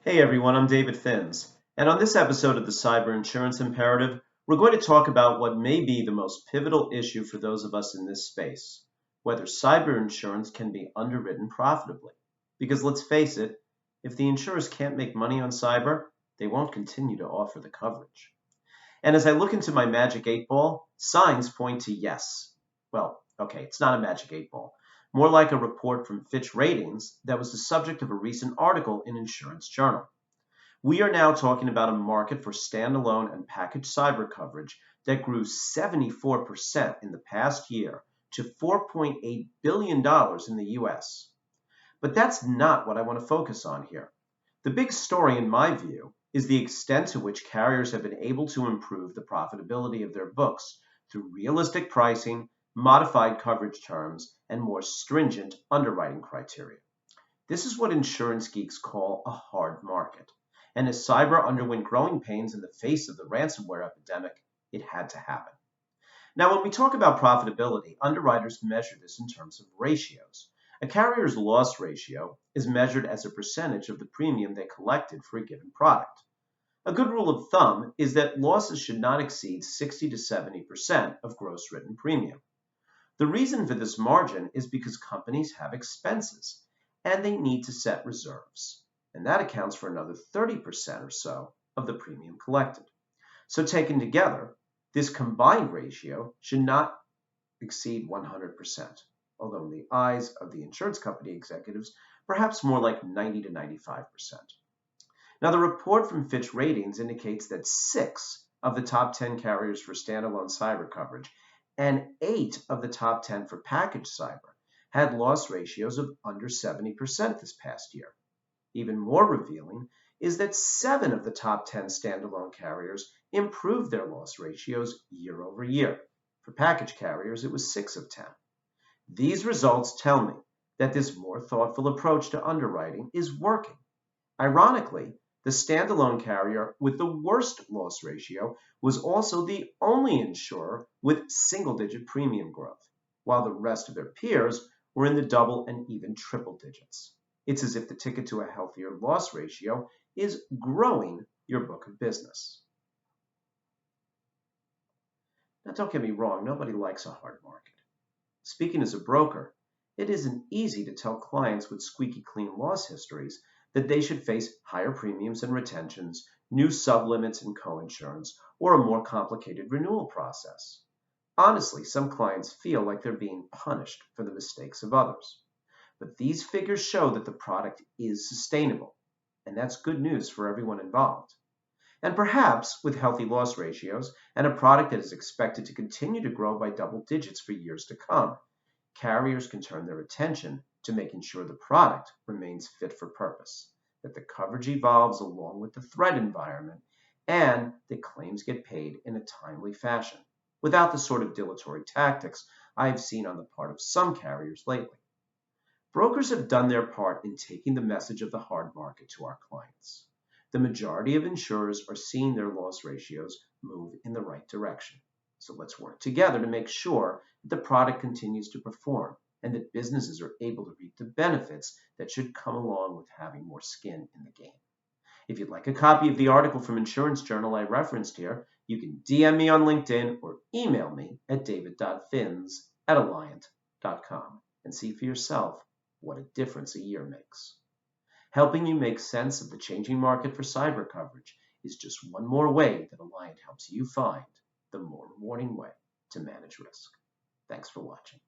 Hey everyone, I'm David Finz, and on this episode of the Cyber Insurance Imperative, we're going to talk about what may be the most pivotal issue for those of us in this space, whether cyber insurance can be underwritten profitably. Because let's face it, if the insurers can't make money on cyber, they won't continue to offer the coverage. And as I look into my magic 8 ball, signs point to yes. Well, okay, it's not a magic 8 ball. More like a report from Fitch Ratings that was the subject of a recent article in Insurance Journal. We are now talking about a market for standalone and packaged cyber coverage that grew 74% in the past year to $4.8 billion in the US. But that's not what I want to focus on here. The big story, in my view, is the extent to which carriers have been able to improve the profitability of their books through realistic pricing, modified coverage terms, and more stringent underwriting criteria. This is what insurance geeks call a hard market. And as cyber underwent growing pains in the face of the ransomware epidemic, it had to happen. Now, when we talk about profitability, underwriters measure this in terms of ratios. A carrier's loss ratio is measured as a percentage of the premium they collected for a given product. A good rule of thumb is that losses should not exceed 60 to 70% of gross written premium. The reason for this margin is because companies have expenses and they need to set reserves, and that accounts for another 30% or so of the premium collected. So taken together, this combined ratio should not exceed 100%, although in the eyes of the insurance company executives, perhaps more like 90 to 95%. Now, the report from Fitch Ratings indicates that 6 of the top 10 carriers for standalone cyber coverage and 8 of the top 10 for packaged cyber had loss ratios of under 70% this past year. Even more revealing is that 7 of the top 10 standalone carriers improved their loss ratios year over year. For package carriers, it was 6 of 10. These results tell me that this more thoughtful approach to underwriting is working. Ironically, the standalone carrier with the worst loss ratio was also the only insurer with single-digit premium growth, while the rest of their peers were in the double and even triple digits. It's as if the ticket to a healthier loss ratio is growing your book of business. Now, don't get me wrong, nobody likes a hard market. Speaking as a broker, it isn't easy to tell clients with squeaky clean loss histories that they should face higher premiums and retentions, new sublimits and coinsurance, or a more complicated renewal process. Honestly, some clients feel like they're being punished for the mistakes of others. But these figures show that the product is sustainable, and that's good news for everyone involved. And perhaps with healthy loss ratios and a product that is expected to continue to grow by double digits for years to come, carriers can turn their attention to making sure the product remains fit for purpose, that the coverage evolves along with the threat environment, and that claims get paid in a timely fashion, without the sort of dilatory tactics I have seen on the part of some carriers lately. Brokers have done their part in taking the message of the hard market to our clients. The majority of insurers are seeing their loss ratios move in the right direction. So let's work together to make sure that the product continues to perform and that businesses are able to reap the benefits that should come along with having more skin in the game. If you'd like a copy of the article from Insurance Journal I referenced here, you can DM me on LinkedIn or email me at david.fins@alliant.com and see for yourself what a difference a year makes. Helping you make sense of the changing market for cyber coverage is just one more way that Alliant helps you find the more rewarding way to manage risk. Thanks for watching.